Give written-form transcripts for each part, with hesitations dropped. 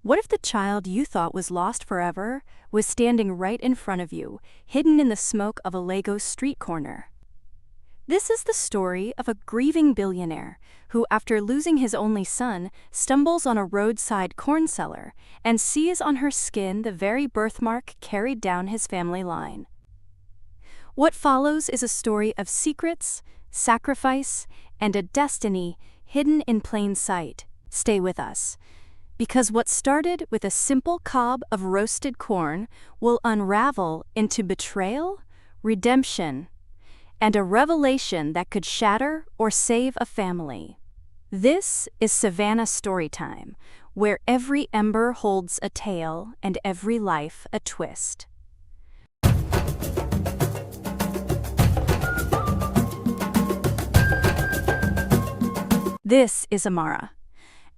What if the child you thought was lost forever was standing right in front of you, hidden in the smoke of a Lagos street corner? This is the story of a grieving billionaire who, after losing his only son, stumbles on a roadside corn seller and sees on her skin the very birthmark carried down his family line. What follows is a story of secrets, sacrifice, and a destiny hidden in plain sight. Stay with us, because what started with a simple cob of roasted corn will unravel into betrayal, redemption, and a revelation that could shatter or save a family. This is Savanna Storytime, where every ember holds a tale and every life a twist. This is Amara.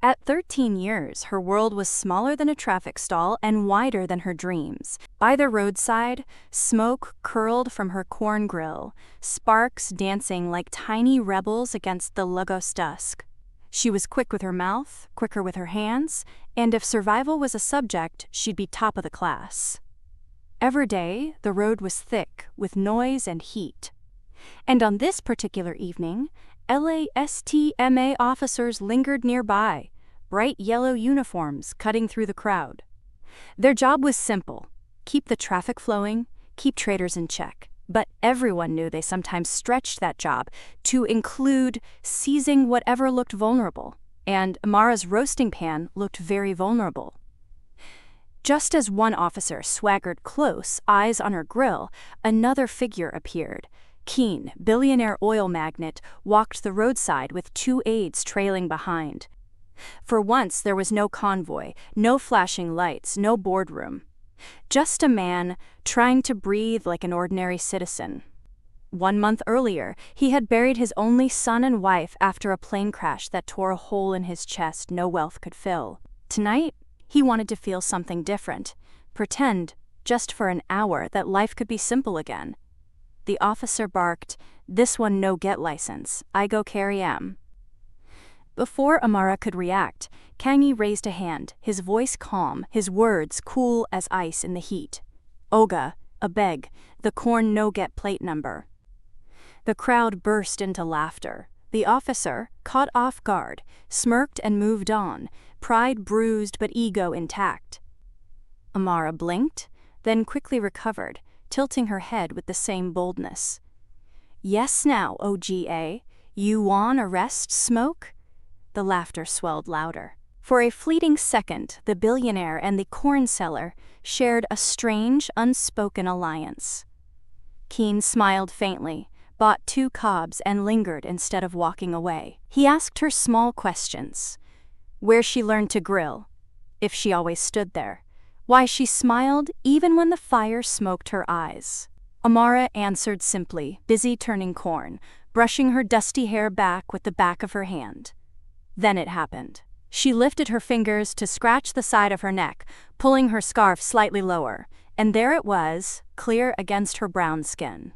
At 13 years, her world was smaller than a traffic stall and wider than her dreams. By the roadside, smoke curled from her corn grill, sparks dancing like tiny rebels against the Lagos dusk. She was quick with her mouth, quicker with her hands, and if survival was a subject, she'd be top of the class. Every day, the road was thick with noise and heat. And on this particular evening, LASTMA officers lingered nearby, bright yellow uniforms cutting through the crowd. Their job was simple: keep the traffic flowing, keep traders in check. But everyone knew they sometimes stretched that job to include seizing whatever looked vulnerable, and Amara's roasting pan looked very vulnerable. Just as one officer swaggered close, eyes on her grill, another figure appeared. Keen, billionaire oil magnate, walked the roadside with two aides trailing behind. For once, there was no convoy, no flashing lights, no boardroom. Just a man trying to breathe like an ordinary citizen. 1 month earlier, he had buried his only son and wife after a plane crash that tore a hole in his chest no wealth could fill. Tonight, he wanted to feel something different, pretend, just for an hour, that life could be simple again. The officer barked, "This one no get license, I go carry 'em." Before Amara could react, Kangi raised a hand, his voice calm, his words cool as ice in the heat. "Oga, a beg, the corn no get plate number." The crowd burst into laughter. The officer, caught off guard, smirked and moved on, pride bruised but ego intact. Amara blinked, then quickly recovered, tilting her head with the same boldness. "Yes now, OGA, you want arrest smoke?" The laughter swelled louder. For a fleeting second, the billionaire and the corn seller shared a strange, unspoken alliance. Keen smiled faintly, bought 2 cobs and lingered instead of walking away. He asked her small questions. Where she learned to grill, if she always stood there, why she smiled even when the fire smoked her eyes. Amara answered simply, busy turning corn, brushing her dusty hair back with the back of her hand. Then it happened. She lifted her fingers to scratch the side of her neck, pulling her scarf slightly lower, and there it was, clear against her brown skin.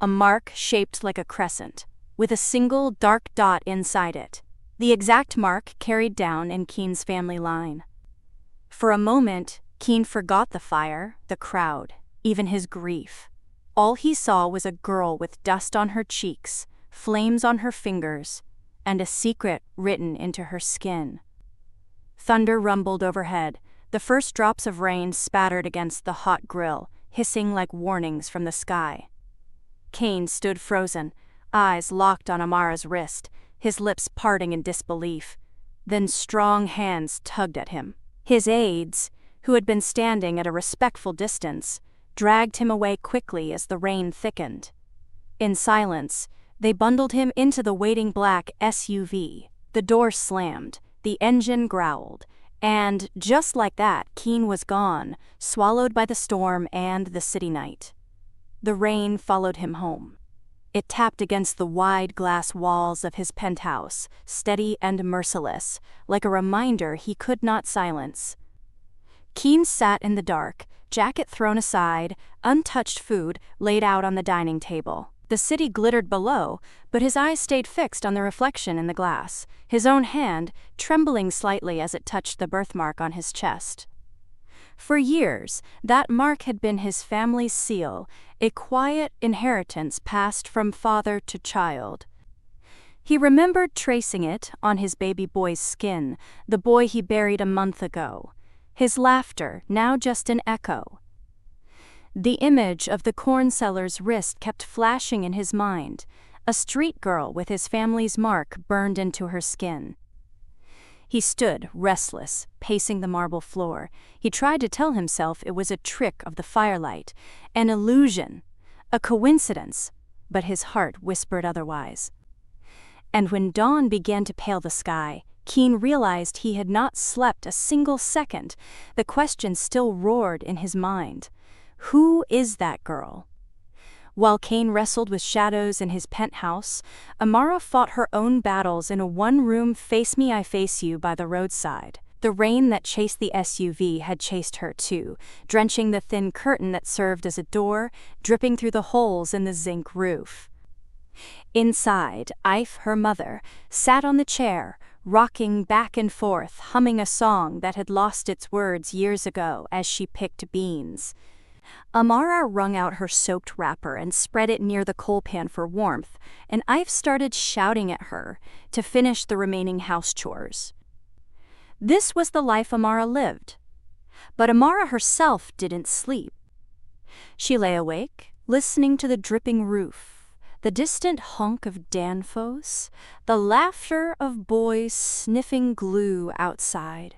A mark shaped like a crescent, with a single dark dot inside it, the exact mark carried down in Keen's family line. For a moment, Keen forgot the fire, the crowd, even his grief. All he saw was a girl with dust on her cheeks, flames on her fingers, and a secret written into her skin. Thunder rumbled overhead. The first drops of rain spattered against the hot grill, hissing like warnings from the sky. Kane stood frozen, eyes locked on Amara's wrist, his lips parting in disbelief. Then strong hands tugged at him. His aides, who had been standing at a respectful distance, dragged him away quickly as the rain thickened. In silence, they bundled him into the waiting black SUV. The door slammed, the engine growled, and just like that, Keen was gone, swallowed by the storm and the city night. The rain followed him home. It tapped against the wide glass walls of his penthouse, steady and merciless, like a reminder he could not silence. Keen sat in the dark, jacket thrown aside, untouched food laid out on the dining table. The city glittered below, but his eyes stayed fixed on the reflection in the glass, his own hand trembling slightly as it touched the birthmark on his chest. For years, that mark had been his family's seal, a quiet inheritance passed from father to child. He remembered tracing it on his baby boy's skin, the boy he buried a month ago, his laughter now just an echo. The image of the corn seller's wrist kept flashing in his mind, a street girl with his family's mark burned into her skin. He stood, restless, pacing the marble floor. He tried to tell himself it was a trick of the firelight, an illusion, a coincidence, but his heart whispered otherwise. And when dawn began to pale the sky, Keen realized he had not slept a single second. The question still roared in his mind. Who is that girl? While Kane wrestled with shadows in his penthouse, Amara fought her own battles in a one-room face-me-I-face-you by the roadside. The rain that chased the SUV had chased her too, drenching the thin curtain that served as a door, dripping through the holes in the zinc roof. Inside, Ife, her mother, sat on the chair, rocking back and forth, humming a song that had lost its words years ago as she picked beans. Amara wrung out her soaked wrapper and spread it near the coal pan for warmth, and Ife started shouting at her to finish the remaining house chores. This was the life Amara lived. But Amara herself didn't sleep. She lay awake, listening to the dripping roof, the distant honk of Danfoss, the laughter of boys sniffing glue outside.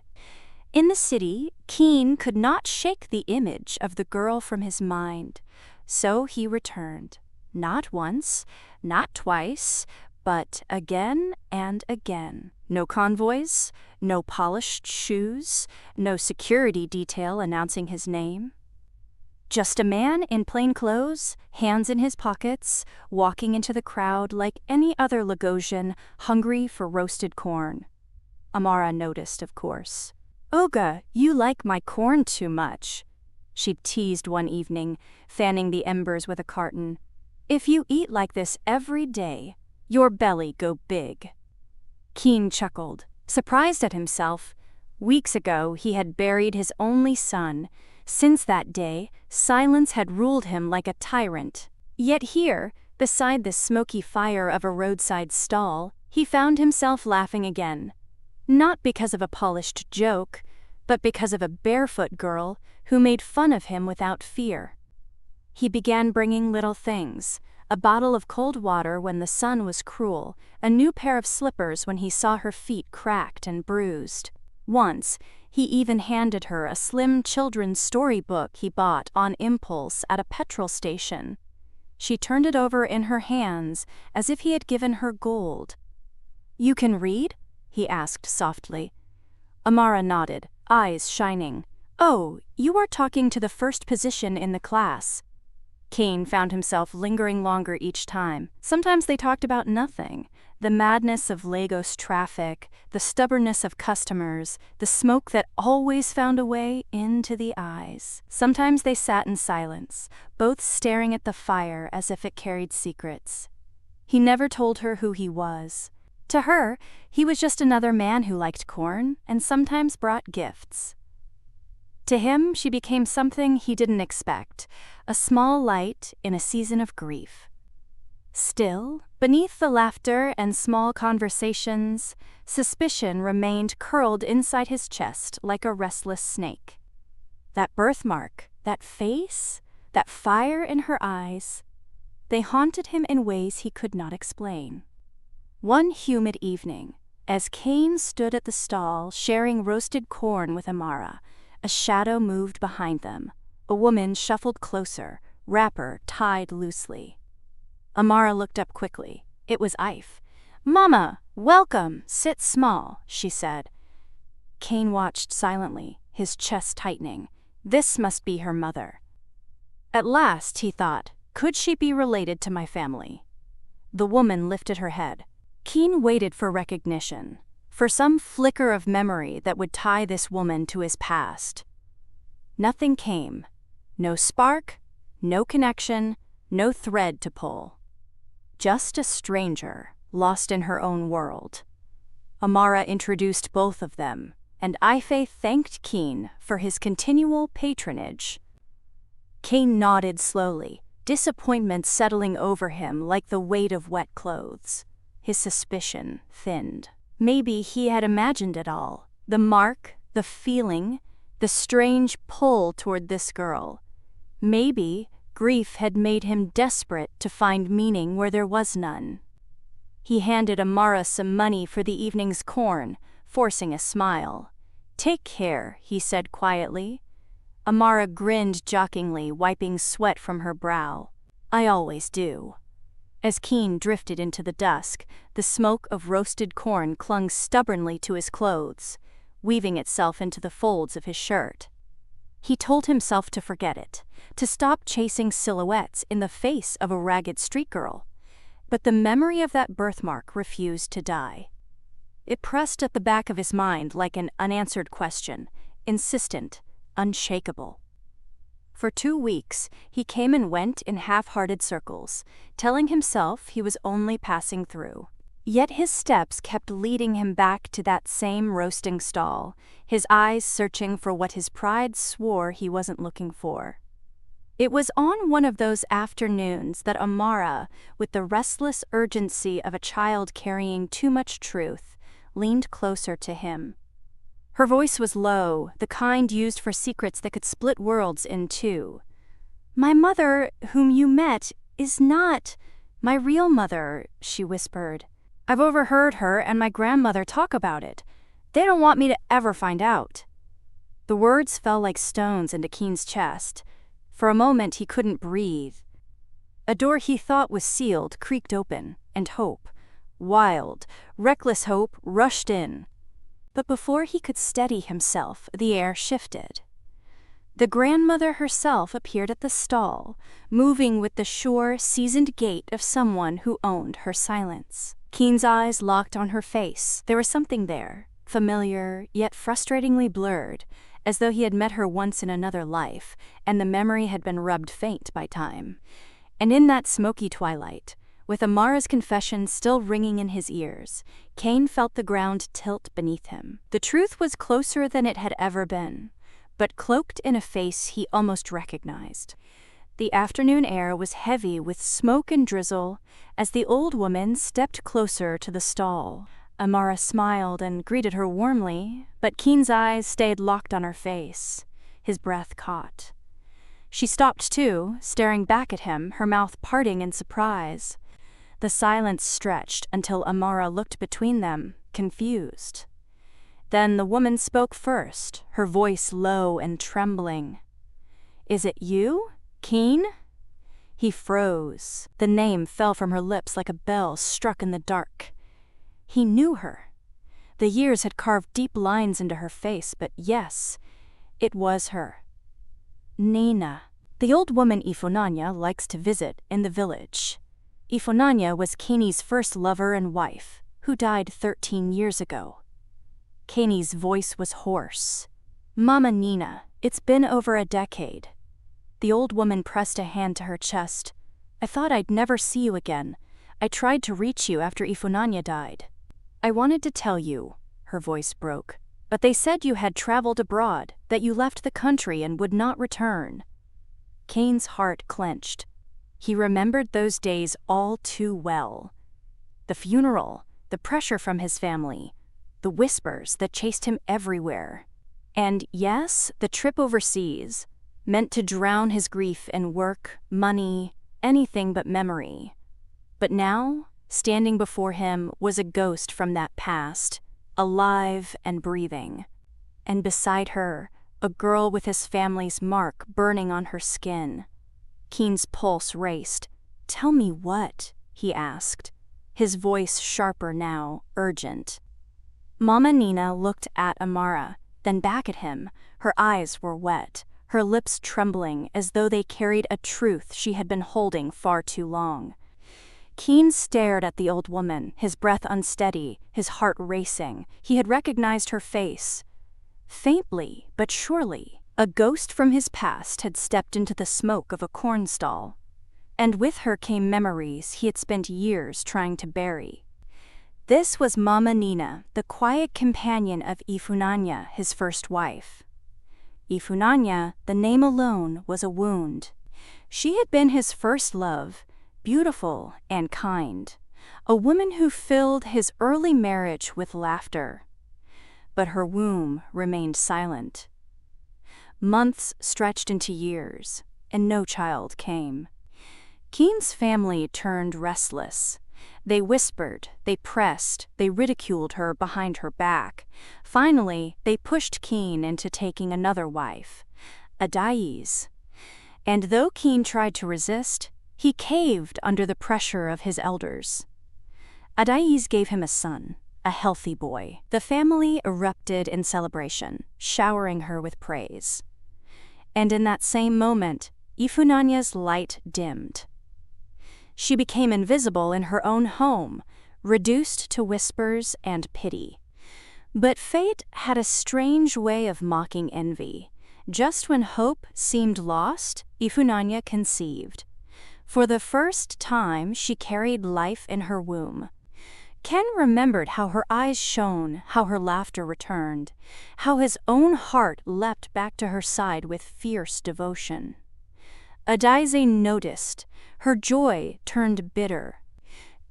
In the city, Keen could not shake the image of the girl from his mind, so he returned, not once, not twice, but again and again. No convoys, no polished shoes, no security detail announcing his name. Just a man in plain clothes, hands in his pockets, walking into the crowd like any other Lagosian hungry for roasted corn. Amara noticed, of course. "Olga, you like my corn too much," she teased one evening, fanning the embers with a carton. "If you eat like this every day, your belly go big." Keen chuckled, surprised at himself. Weeks ago, he had buried his only son. Since that day, silence had ruled him like a tyrant. Yet here, beside the smoky fire of a roadside stall, he found himself laughing again. Not because of a polished joke, but because of a barefoot girl who made fun of him without fear. He began bringing little things, a bottle of cold water when the sun was cruel, a new pair of slippers when he saw her feet cracked and bruised. Once, he even handed her a slim children's storybook he bought on impulse at a petrol station. She turned it over in her hands as if he had given her gold. "You can read?" he asked softly. Amara nodded, eyes shining. "Oh, you are talking to the first position in the class." Kane found himself lingering longer each time. Sometimes they talked about nothing. The madness of Lagos traffic, the stubbornness of customers, the smoke that always found a way into the eyes. Sometimes they sat in silence, both staring at the fire as if it carried secrets. He never told her who he was. To her, he was just another man who liked corn and sometimes brought gifts. To him, she became something he didn't expect, a small light in a season of grief. Still, beneath the laughter and small conversations, suspicion remained curled inside his chest like a restless snake. That birthmark, that face, that fire in her eyes, they haunted him in ways he could not explain. One humid evening, as Kane stood at the stall sharing roasted corn with Amara, a shadow moved behind them. A woman shuffled closer, wrapper tied loosely. Amara looked up quickly. It was Ife. "Mama, welcome, sit small," she said. Kane watched silently, his chest tightening. This must be her mother. At last, he thought, could she be related to my family? The woman lifted her head. Keen waited for recognition, for some flicker of memory that would tie this woman to his past. Nothing came. No spark, no connection, no thread to pull. just a stranger, lost in her own world. Amara introduced both of them, and Ife thanked Keen for his continual patronage. Kane nodded slowly, disappointment settling over him like the weight of wet clothes. His suspicion thinned. Maybe he had imagined it all. The mark, the feeling, the strange pull toward this girl. Maybe grief had made him desperate to find meaning where there was none. He handed Amara some money for the evening's corn, forcing a smile. "Take care," he said quietly. Amara grinned jockingly, wiping sweat from her brow. "I always do." As Keen drifted into the dusk, the smoke of roasted corn clung stubbornly to his clothes, weaving itself into the folds of his shirt. He told himself to forget it, to stop chasing silhouettes in the face of a ragged street girl. But the memory of that birthmark refused to die. It pressed at the back of his mind like an unanswered question, insistent, unshakable. For 2 weeks, he came and went in half-hearted circles, telling himself he was only passing through. Yet his steps kept leading him back to that same roasting stall, his eyes searching for what his pride swore he wasn't looking for. It was on one of those afternoons that Amara, with the restless urgency of a child carrying too much truth, leaned closer to him. Her voice was low, the kind used for secrets that could split worlds in two. "My mother, whom you met, is not my real mother," she whispered. "I've overheard her and my grandmother talk about it. They don't want me to ever find out." The words fell like stones into Keen's chest. For a moment he couldn't breathe. A door he thought was sealed creaked open, and hope, wild, reckless hope, rushed in. But before he could steady himself, the air shifted. The grandmother herself appeared at the stall, moving with the sure, seasoned gait of someone who owned her silence. Keen's eyes locked on her face. There was something there, familiar, yet frustratingly blurred, as though he had met her once in another life, and the memory had been rubbed faint by time. And in that smoky twilight, with Amara's confession still ringing in his ears, Kane felt the ground tilt beneath him. The truth was closer than it had ever been, but cloaked in a face he almost recognized. The afternoon air was heavy with smoke and drizzle as the old woman stepped closer to the stall. Amara smiled and greeted her warmly, but Keen's eyes stayed locked on her face. His breath caught. She stopped too, staring back at him, her mouth parting in surprise. The silence stretched until Amara looked between them, confused. Then the woman spoke first, her voice low and trembling. "Is it you, Keen?" He froze. The name fell from her lips like a bell struck in the dark. He knew her. The years had carved deep lines into her face, but yes, it was her. Nina. The old woman Ifunanya likes to visit in the village. Ifunanya was Kanie's first lover and wife, who died 13 years ago. Kanie's voice was hoarse. "Mama Nina, it's been over a decade." The old woman pressed a hand to her chest. "I thought I'd never see you again. I tried to reach you after Ifunanya died. I wanted to tell you," her voice broke, "but they said you had traveled abroad, that you left the country and would not return." Kane's heart clenched. He remembered those days all too well. The funeral, the pressure from his family, the whispers that chased him everywhere. And yes, the trip overseas, meant to drown his grief in work, money, anything but memory. But now, standing before him was a ghost from that past, alive and breathing. And beside her, a girl with his family's mark burning on her skin. Keen's pulse raced. "Tell me what?" he asked, his voice sharper now, urgent. Mama Nina looked at Amara, then back at him. Her eyes were wet, her lips trembling as though they carried a truth she had been holding far too long. Keen stared at the old woman, his breath unsteady, his heart racing. He had recognized her face. Faintly, but surely, a ghost from his past had stepped into the smoke of a corn stall. and with her came memories he had spent years trying to bury. This was Mama Nina, the quiet companion of Ifunanya, his first wife. Ifunanya, the name alone, was a wound. She had been his first love, beautiful and kind, a woman who filled his early marriage with laughter. But her womb remained silent. Months stretched into years, and no child came. Keen's family turned restless. They whispered, they pressed, they ridiculed her behind her back. Finally, they pushed Keen into taking another wife, Adai's. And though Keen tried to resist, he caved under the pressure of his elders. Adai's gave him a son, a healthy boy. The family erupted in celebration, showering her with praise. And in that same moment, Ifunanya's light dimmed. She became invisible in her own home, reduced to whispers and pity. But fate had a strange way of mocking envy. Just when hope seemed lost, Ifunanya conceived. For the first time, she carried life in her womb. Ken remembered how her eyes shone, how her laughter returned, how his own heart leapt back to her side with fierce devotion. Adaize noticed. Her joy turned bitter.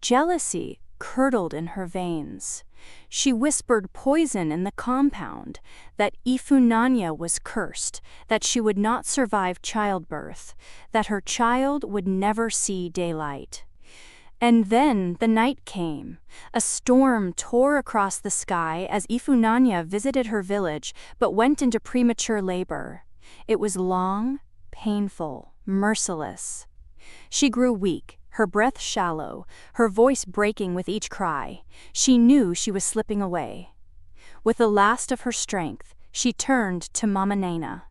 Jealousy curdled in her veins. She whispered poison in the compound, that Ifunanya was cursed, that she would not survive childbirth, that her child would never see daylight. And then the night came. A storm tore across the sky as Ifunanya visited her village but went into premature labor. It was long, painful, merciless. She grew weak, her breath shallow, her voice breaking with each cry. She knew she was slipping away. With the last of her strength, she turned to Mama Nina,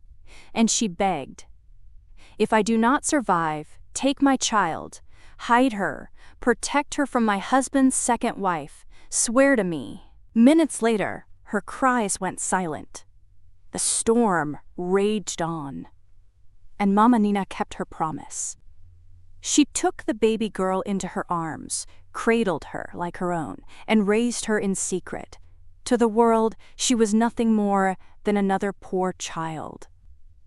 and she begged, "If I do not survive, take my child, hide her, protect her from my husband's second wife, swear to me." Minutes later, her cries went silent. The storm raged on, and Mama Nina kept her promise. She took the baby girl into her arms, cradled her like her own, and raised her in secret. To the world, she was nothing more than another poor child.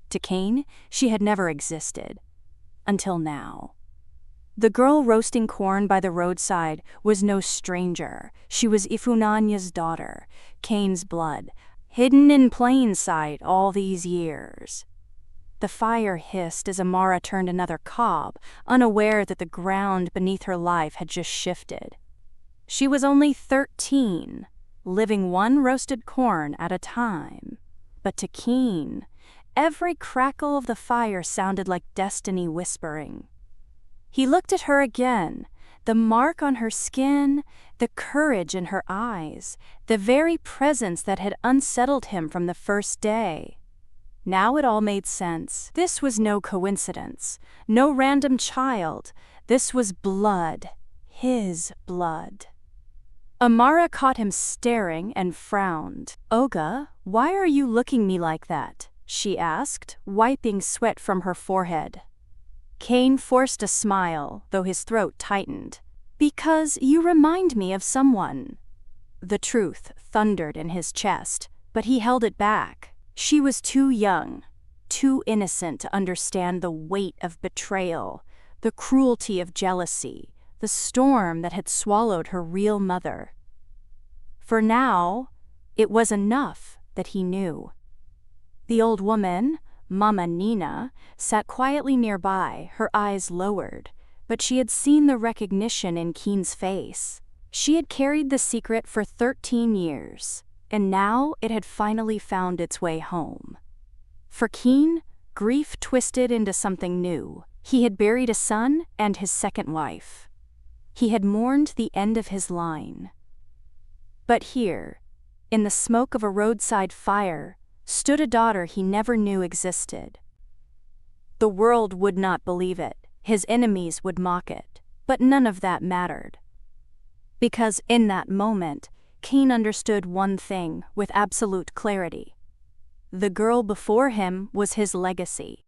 To Cain, she had never existed. Until now. The girl roasting corn by the roadside was no stranger. She was Ifunanya's daughter, Cain's blood, hidden in plain sight all these years. The fire hissed as Amara turned another cob, unaware that the ground beneath her life had just shifted. She was only 13, living one roasted corn at a time. But to Keen, every crackle of the fire sounded like destiny whispering. He looked at her again, the mark on her skin, the courage in her eyes, the very presence that had unsettled him from the first day. Now it all made sense. This was no coincidence, no random child. This was blood, his blood. Amara caught him staring and frowned. "Oga, why are you looking me like that?" she asked, wiping sweat from her forehead. Cain forced a smile, though his throat tightened. "Because you remind me of someone." The truth thundered in his chest, but he held it back. She was too young, too innocent to understand the weight of betrayal, the cruelty of jealousy, the storm that had swallowed her real mother. For now, it was enough that he knew. The old woman, Mama Nina, sat quietly nearby, her eyes lowered, but she had seen the recognition in Keen's face. She had carried the secret for 13 years. And now it had finally found its way home. For Keen, grief twisted into something new. He had buried a son and his second wife. He had mourned the end of his line. But here, in the smoke of a roadside fire, stood a daughter he never knew existed. The world would not believe it. His enemies would mock it. But none of that mattered. Because in that moment, Keen understood one thing with absolute clarity. The girl before him was his legacy.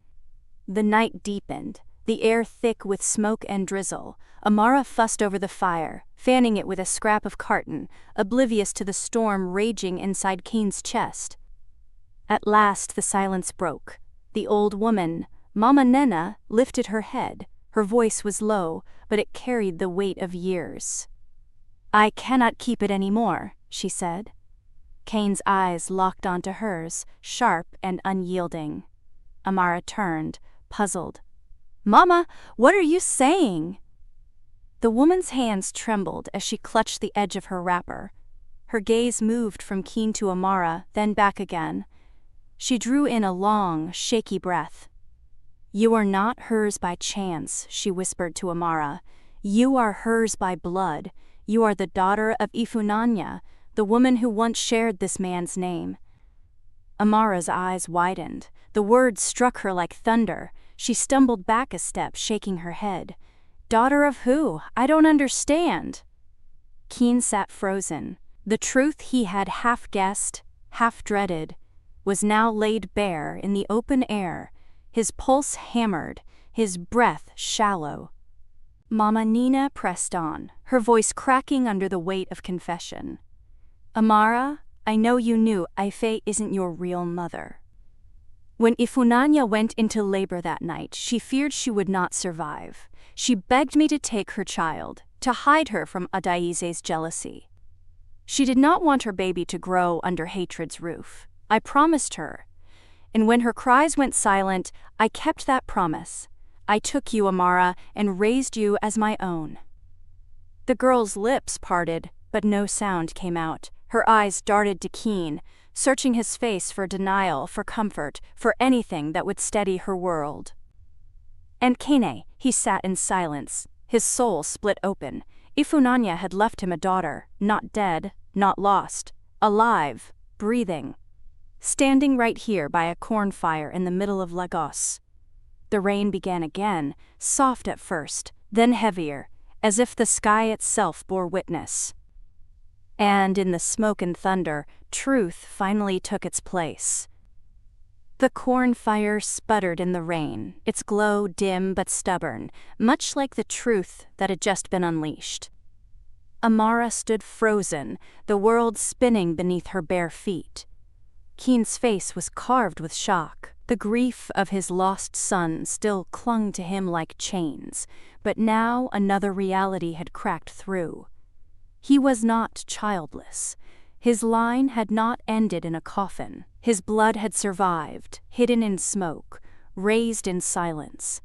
The night deepened, the air thick with smoke and drizzle. Amara fussed over the fire, fanning it with a scrap of carton, oblivious to the storm raging inside Keen's chest. At last the silence broke. The old woman, Mama Nena, lifted her head. Her voice was low, but it carried the weight of years. "I cannot keep it any more," she said. Keen's eyes locked onto hers, sharp and unyielding. Amara turned, puzzled. "Mama, what are you saying?" The woman's hands trembled as she clutched the edge of her wrapper. Her gaze moved from Keen to Amara, then back again. She drew in a long, shaky breath. "You are not hers by chance," she whispered to Amara. "You are hers by blood. You are the daughter of Ifunanya, the woman who once shared this man's name." Amara's eyes widened. The words struck her like thunder. She stumbled back a step, shaking her head. "Daughter of who? I don't understand." Keen sat frozen. The truth he had half guessed, half dreaded, was now laid bare in the open air, his pulse hammered, his breath shallow. Mama Nina pressed on, her voice cracking under the weight of confession. "Amara, I know you knew Ife isn't your real mother. When Ifunanya went into labor that night, she feared she would not survive. She begged me to take her child, to hide her from Adaize's jealousy. She did not want her baby to grow under hatred's roof. I promised her. And when her cries went silent, I kept that promise. I took you, Amara, and raised you as my own." The girl's lips parted, but no sound came out. Her eyes darted to Keen, searching his face for denial, for comfort, for anything that would steady her world. And Kene, he sat in silence, his soul split open. Ifunanya had left him a daughter, not dead, not lost, alive, breathing, standing right here by a cornfire in the middle of Lagos. The rain began again, soft at first, then heavier, as if the sky itself bore witness. And in the smoke and thunder, truth finally took its place. The cornfire sputtered in the rain, its glow dim but stubborn, much like the truth that had just been unleashed. Amara stood frozen, the world spinning beneath her bare feet. Keen's face was carved with shock. The grief of his lost son still clung to him like chains, but now another reality had cracked through. He was not childless. His line had not ended in a coffin. His blood had survived, hidden in smoke, raised in silence.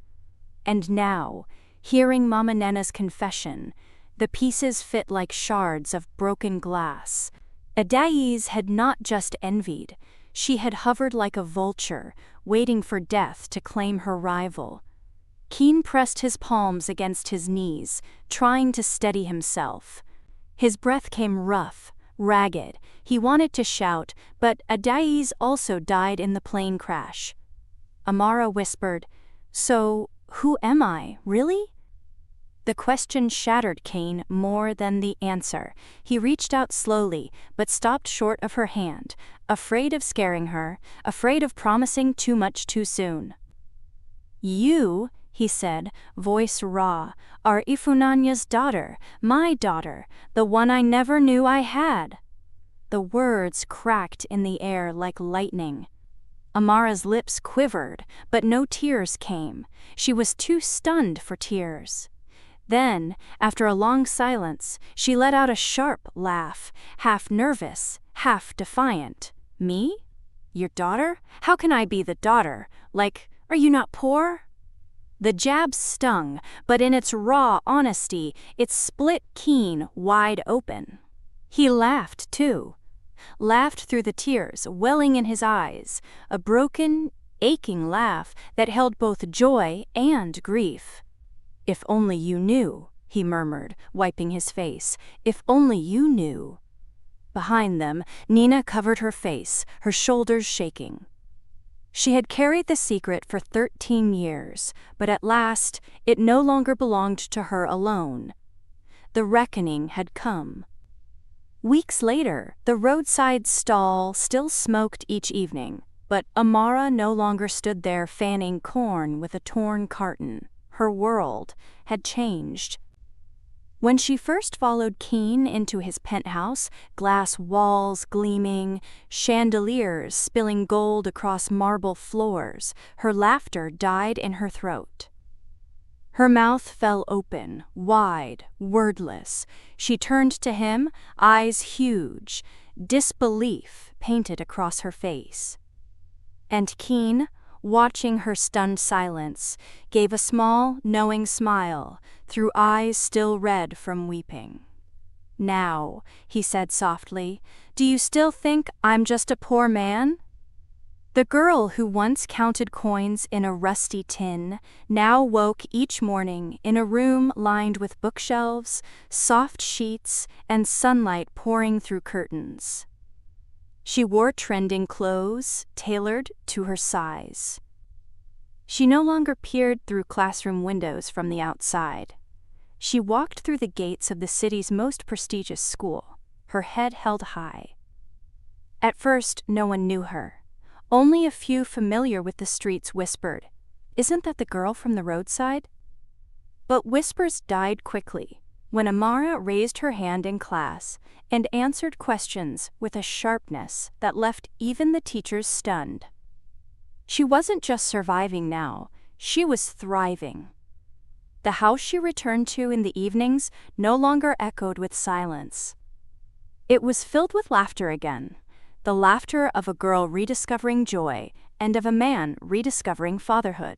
And now, hearing Mama Nena's confession, the pieces fit like shards of broken glass. Adaize had not just envied. She had hovered like a vulture, waiting for death to claim her rival. Keen pressed his palms against his knees, trying to steady himself. His breath came rough, ragged. He wanted to shout, but Adaize also died in the plane crash. Amara whispered, "So, who am I, really?" The question shattered Keen more than the answer. He reached out slowly, but stopped short of her hand, afraid of scaring her, afraid of promising too much too soon. "You," he said, voice raw, "are Ifunanya's daughter, my daughter, the one I never knew I had." The words cracked in the air like lightning. Amara's lips quivered, but no tears came. She was too stunned for tears. Then, after a long silence, she let out a sharp laugh, half nervous, half defiant. "Me? Your daughter? How can I be the daughter? Like, are you not poor?" The jab stung, but in its raw honesty, it split Keen wide open. He laughed, too. Laughed through the tears welling in his eyes, a broken, aching laugh that held both joy and grief. "If only you knew," he murmured, wiping his face. "If only you knew." Behind them, Nina covered her face, her shoulders shaking. She had carried the secret for 13 years, but at last it no longer belonged to her alone. The reckoning had come. Weeks later, the roadside stall still smoked each evening, but Amara no longer stood there fanning corn with a torn carton. her world, had changed. When she first followed Keen into his penthouse, glass walls gleaming, chandeliers spilling gold across marble floors, her laughter died in her throat. Her mouth fell open, wide, wordless. She turned to him, eyes huge, disbelief painted across her face. And Keen, watching her stunned silence, gave a small, knowing smile, through eyes still red from weeping. "Now," he said softly, "do you still think I'm just a poor man?" The girl who once counted coins in a rusty tin now woke each morning in a room lined with bookshelves, soft sheets, and sunlight pouring through curtains. She wore trending clothes, tailored to her size. She no longer peered through classroom windows from the outside. She walked through the gates of the city's most prestigious school, her head held high. At first, no one knew her. Only a few familiar with the streets whispered, "Isn't that the girl from the roadside?" But whispers died quickly when Amara raised her hand in class and answered questions with a sharpness that left even the teachers stunned. She wasn't just surviving now, she was thriving. The house she returned to in the evenings no longer echoed with silence. It was filled with laughter again, the laughter of a girl rediscovering joy and of a man rediscovering fatherhood.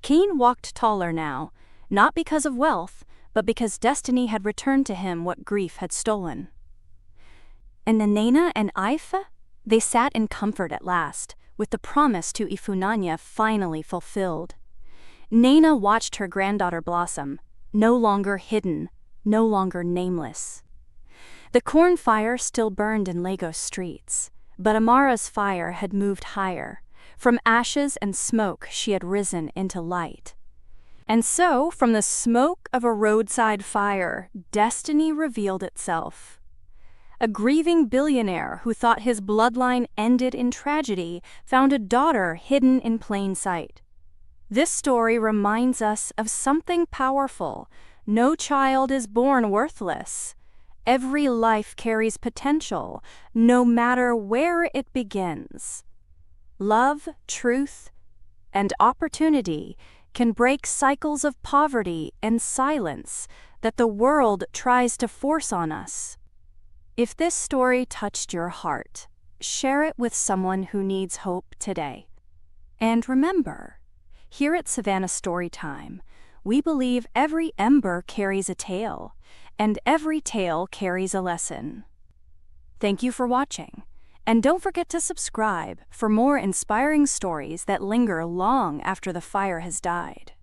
Keen walked taller now, not because of wealth, but because destiny had returned to him what grief had stolen. And Nana and Ife? They sat in comfort at last, with the promise to Ifunanya finally fulfilled. Nana watched her granddaughter blossom, no longer hidden, no longer nameless. The corn fire still burned in Lagos streets, but Amara's fire had moved higher. From ashes and smoke she had risen into light. And so, from the smoke of a roadside fire, destiny revealed itself. A grieving billionaire who thought his bloodline ended in tragedy found a daughter hidden in plain sight. This story reminds us of something powerful. No child is born worthless. Every life carries potential, no matter where it begins. Love, truth, and opportunity can break cycles of poverty and silence that the world tries to force on us. If this story touched your heart, share it with someone who needs hope today. And remember, here at Savanna Storytime, we believe every ember carries a tale, and every tale carries a lesson. Thank you for watching, and don't forget to subscribe for more inspiring stories that linger long after the fire has died.